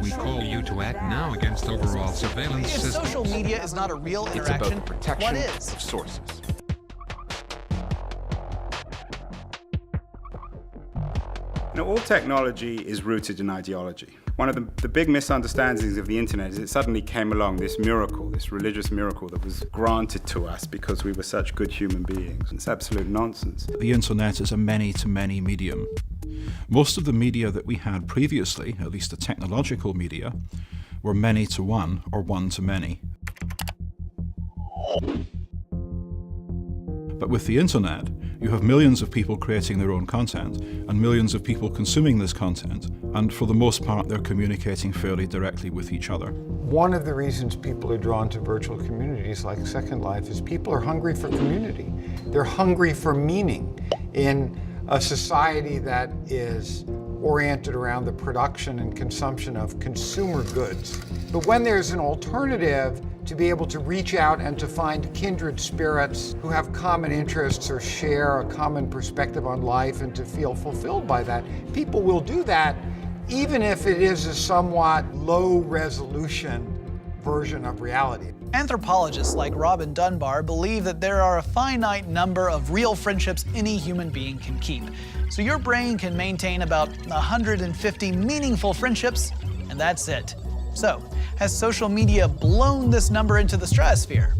We call you to act now against overall surveillance If systems. social media is not a real interaction, it's about the protection what is? of sources. All technology is rooted in ideology. One of the big misunderstandings of the internet is it suddenly came along, this miracle, this religious miracle that was granted to us because we were such good human beings. It's absolute nonsense. The internet is a many-to-many medium. Most of the media that we had previously, at least the technological media, were many-to-one or one-to-many. But with the internet, you have millions of people creating their own content and millions of people consuming this content, and for the most part they're communicating fairly directly with each other. One of the reasons people are drawn to virtual communities like Second Life is people are hungry for community. They're hungry for meaning in a society that is oriented around the production and consumption of consumer goods. But when there's an alternative to be able to reach out and to find kindred spirits who have common interests or share a common perspective on life and to feel fulfilled by that, people will do that even if it is a somewhat low resolution version of reality. Anthropologists like Robin Dunbar believe that there are a finite number of real friendships any human being can keep. So your brain can maintain about 150 meaningful friendships, and that's it. So, has social media blown this number into the stratosphere?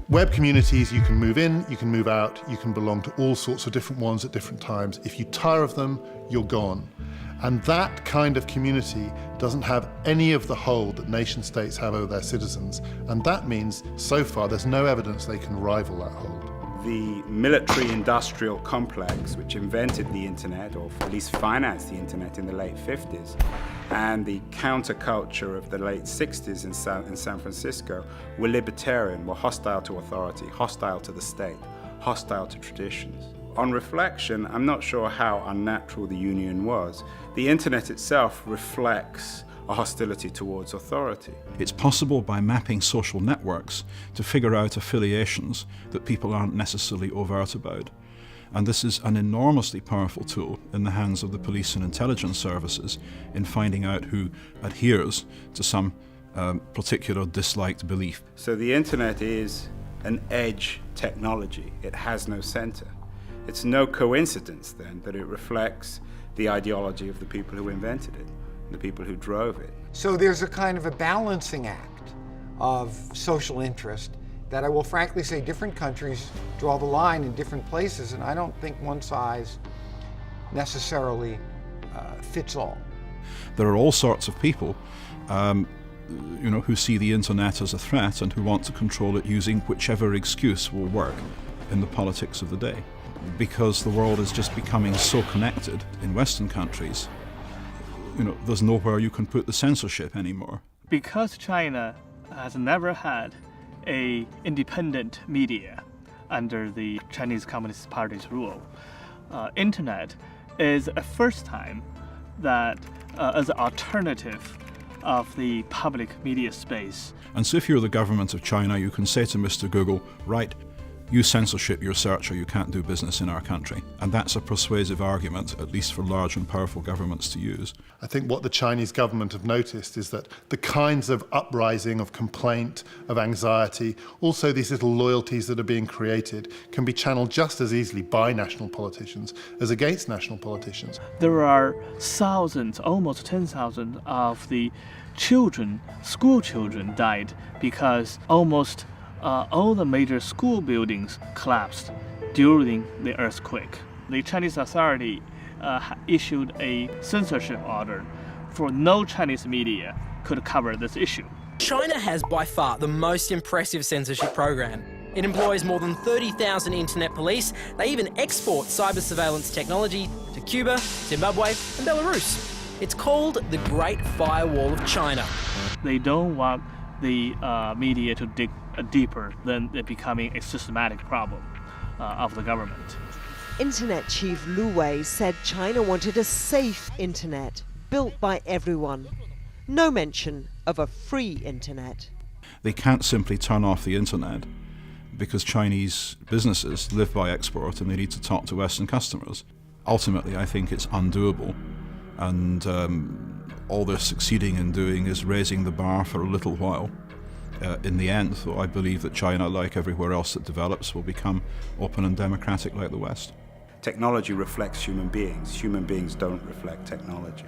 Web communities, you can move in, you can move out, you can belong to all sorts of different ones at different times. If you tire of them, you're gone. And that kind of community doesn't have any of the hold that nation states have over their citizens. And that means, so far, there's no evidence they can rival that hold. The military-industrial complex, which invented the internet, or at least financed the internet in the late 50s, and the counterculture of the late 60s in San Francisco were libertarian, were hostile to authority, hostile to the state, hostile to traditions. On reflection, I'm not sure how unnatural the union was. The internet itself reflects a hostility towards authority. It's possible by mapping social networks to figure out affiliations that people aren't necessarily overt about. And this is an enormously powerful tool in the hands of the police and intelligence services in finding out who adheres to some particular disliked belief. So the internet is an edge technology. It has no center. It's no coincidence then that it reflects the ideology of the people who invented it, the people who drove it. So there's a kind of a balancing act of social interest that I will frankly say different countries draw the line in different places, and I don't think one size necessarily fits all. There are all sorts of people who see the internet as a threat and who want to control it using whichever excuse will work in the politics of the day. Because the world is just becoming so connected in Western countries, there's nowhere you can put the censorship anymore. Because China has never had an independent media under the Chinese Communist Party's rule, internet is a first time that as an alternative of the public media space. And so if you're the government of China, you can say to Mr. Google, right, you censorship your search or you can't do business in our country. And that's a persuasive argument, at least for large and powerful governments to use. I think what the Chinese government have noticed is that the kinds of uprising, of complaint, of anxiety, also these little loyalties that are being created, can be channeled just as easily by national politicians as against national politicians. There are thousands, almost 10,000 of the children, school children died because almost all the major school buildings collapsed during the earthquake. The Chinese authority issued a censorship order for no Chinese media could cover this issue. China has by far the most impressive censorship program. It employs more than 30,000 internet police. They even export cyber surveillance technology to Cuba, Zimbabwe and Belarus. It's called the Great Firewall of China. They don't want the media to dig deeper than it becoming a systematic problem of the government. Internet chief Lu Wei said China wanted a safe internet, built by everyone. No mention of a free internet. They can't simply turn off the internet because Chinese businesses live by export and they need to talk to Western customers. Ultimately, I think it's undoable. And all they're succeeding in doing is raising the bar for a little while. In the end, though, I believe that China, like everywhere else that develops, will become open and democratic like the West. Technology reflects human beings. Human beings don't reflect technology.